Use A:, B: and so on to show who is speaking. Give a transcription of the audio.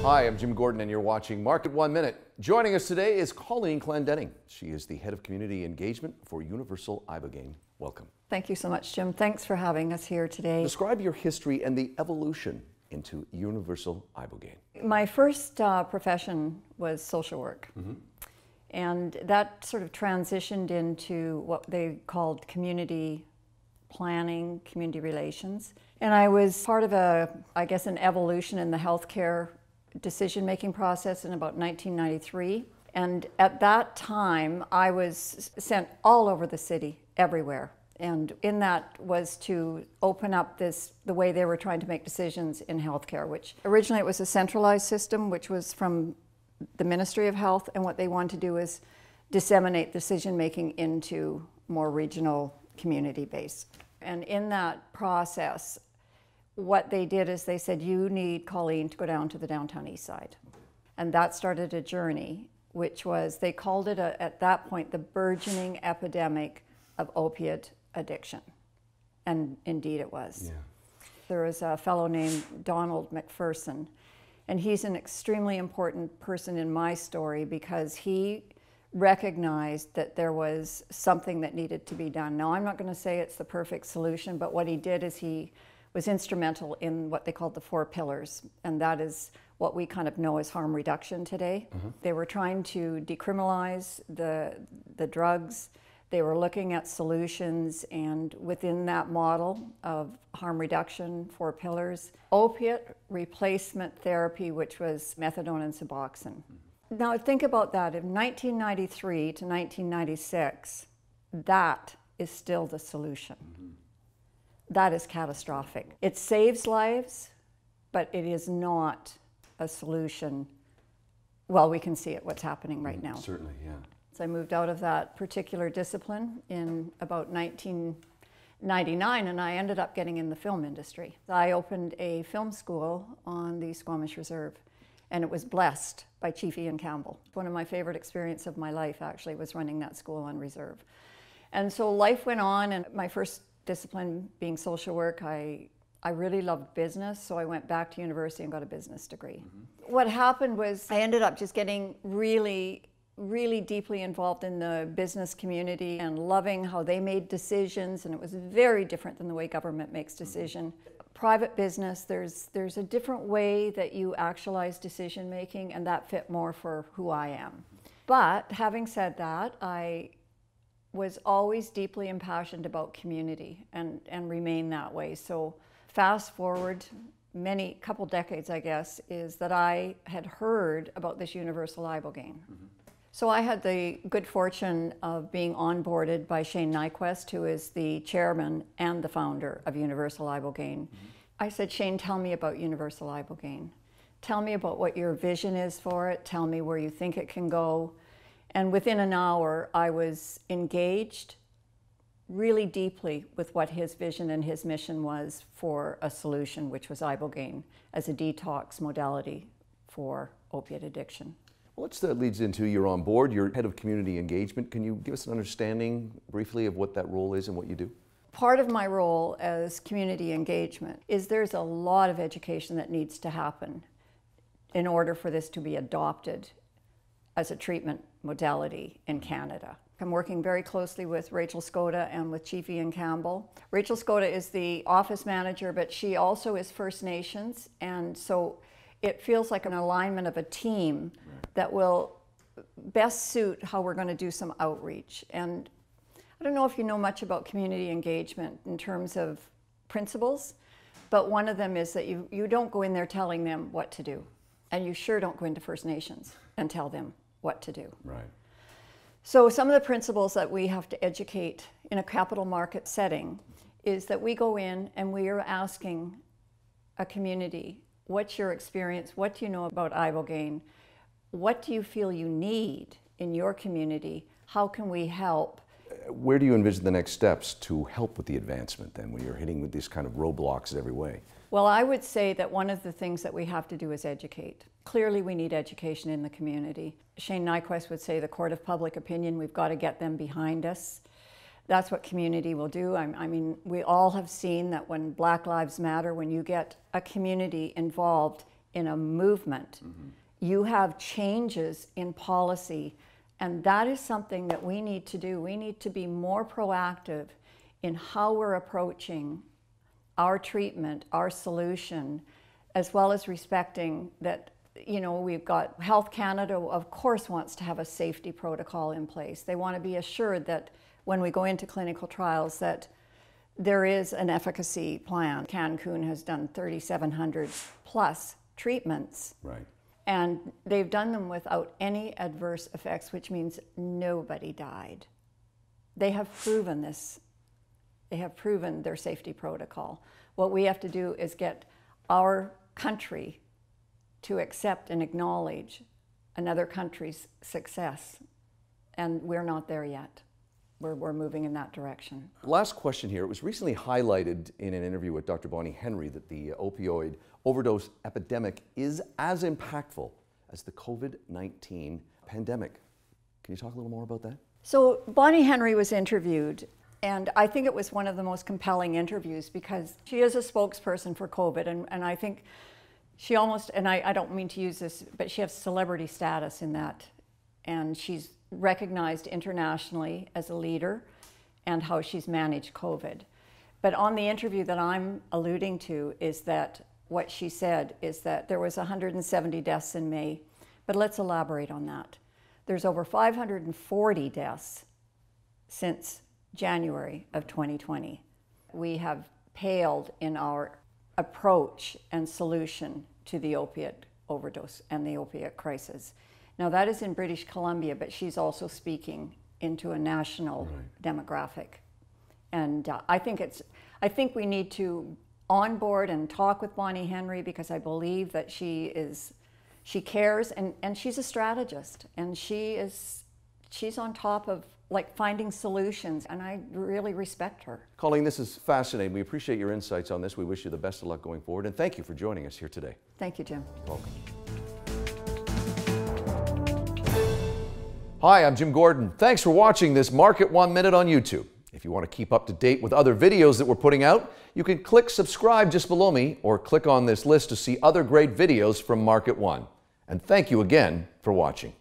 A: Hi, I'm Jim Gordon and you're watching Market 1 Minute. Joining us today is Colleen Clandening. She is the Head of Community Engagement for Universal Ibogaine. Welcome.
B: Thank you so much, Jim. Thanks for having us here today.
A: Describe your history and the evolution into Universal Ibogaine.
B: My first profession was social work. And that sort of transitioned into what they called community planning, community relations. And I was part of an evolution in the healthcare decision-making process in about 1993. And at that time, I was sent all over the city, everywhere. And in that was to open up the way they were trying to make decisions in healthcare, which originally it was a centralized system, which was from the Ministry of Health, and what they wanted to do is disseminate decision-making into more regional community base. And in that process, what they did is they said, you need, Colleen, to go down to the Downtown Eastside. And that started a journey, which was, they called it at that point, the burgeoning epidemic of opiate addiction. And indeed it was. Yeah. There was a fellow named Donald McPherson, and he's an extremely important person in my story because he recognized that there was something that needed to be done. Now, I'm not going to say it's the perfect solution, but what he did is he was instrumental in what they called the 4 pillars, and that is what we kind of know as harm reduction today. They were trying to decriminalize the drugs. They were looking at solutions, and within that model of harm reduction, 4 pillars, opiate replacement therapy, which was methadone and Suboxone. Now think about that. In 1993 to 1996, that is still the solution. That is catastrophic. It saves lives, but it is not a solution. Well, we can see it, what's happening right now.
A: Certainly, yeah.
B: So I moved out of that particular discipline in about 1999, and I ended up getting in the film industry. I opened a film school on the Squamish Reserve, and it was blessed by Chief Ian Campbell. One of my favorite experiences of my life, actually, was running that school on reserve. And so life went on, and my first discipline being social work, I really loved business, so I went back to university and got a business degree. What happened was I ended up just getting really deeply involved in the business community and loving how they made decisions, and it was very different than the way government makes decision. Private business, there's a different way that you actualize decision making, and that fit more for who I am. But having said that, I was always deeply impassioned about community and remain that way. So fast forward couple decades, I guess, is that I had heard about this Universal Ibogaine. So I had the good fortune of being onboarded by Shane Nyquist, who is the chairman and the founder of Universal Ibogaine. I said, Shane, tell me about Universal Ibogaine. Tell me about what your vision is for it. Tell me where you think it can go. And within an hour, I was engaged really deeply with what his vision and his mission was for a solution, which was Ibogaine as a detox modality for opiate addiction.
A: Well, that leads into you're on board, you're head of community engagement. Can you give us an understanding briefly of what that role is and what you do?
B: Part of my role as community engagement is there's a lot of education that needs to happen in order for this to be adopted as a treatment modality in Canada. I'm working very closely with Rachel Skoda and with Chief Ian Campbell. Rachel Skoda is the office manager, but she also is First Nations, and so it feels like an alignment of a team that will best suit how we're going to do some outreach. And I don't know if you know much about community engagement in terms of principles, but one of them is that you don't go in there telling them what to do. And you sure don't go into First Nations and tell them what to do.
A: Right.
B: So some of the principles that we have to educate in a capital market setting is that we go in and we are asking a community, what's your experience? What do you know about Ibogaine? What do you feel you need in your community? How can we help?
A: Where do you envision the next steps to help with the advancement then when you're hitting with these kind of roadblocks every way?
B: Well, I would say that one of the things that we have to do is educate. Clearly we need education in the community. Shane Nyquist would say the court of public opinion, we've got to get them behind us. That's what community will do. I mean, we all have seen that when Black Lives Matter, when you get a community involved in a movement. You have changes in policy, and that is something that we need to do. We need to be more proactive in how we're approaching our treatment, our solution, as well as respecting that, you know, we've got Health Canada, of course, wants to have a safety protocol in place. They want to be assured that when we go into clinical trials that there is an efficacy plan. Cancun has done 3,700 plus treatments.
A: Right.
B: And they've done them without any adverse effects, which means nobody died. They have proven this. They have proven their safety protocol. What we have to do is get our country to accept and acknowledge another country's success. And we're not there yet. We're moving in that direction.
A: Last question here. It was recently highlighted in an interview with Dr. Bonnie Henry that the opioid overdose epidemic is as impactful as the COVID-19 pandemic. Can you talk a little more about that?
B: So Bonnie Henry was interviewed, and I think it was one of the most compelling interviews because she is a spokesperson for COVID, and I think she almost, and I don't mean to use this, but she has celebrity status in that, and she's recognized internationally as a leader and how she's managed COVID. But on the interview that I'm alluding to is that what she said is that there was 170 deaths in May, but let's elaborate on that. There's over 540 deaths since January of 2020. We have paled in our approach and solution to the opiate overdose and the opiate crisis. Now that is in British Columbia, but she's also speaking into a national demographic. And I think we need to onboard and talk with Bonnie Henry because I believe that she cares and she's a strategist and she's on top of like finding solutions, and I really respect her.
A: Colleen, this is fascinating. We appreciate your insights on this. We wish you the best of luck going forward, and thank you for joining us here today.
B: Thank you, Jim.
A: Welcome. Hi, I'm Jim Gordon. Thanks for watching this Market 1 Minute on YouTube. If you want to keep up to date with other videos that we're putting out, you can click subscribe just below me or click on this list to see other great videos from Market 1. And thank you again for watching.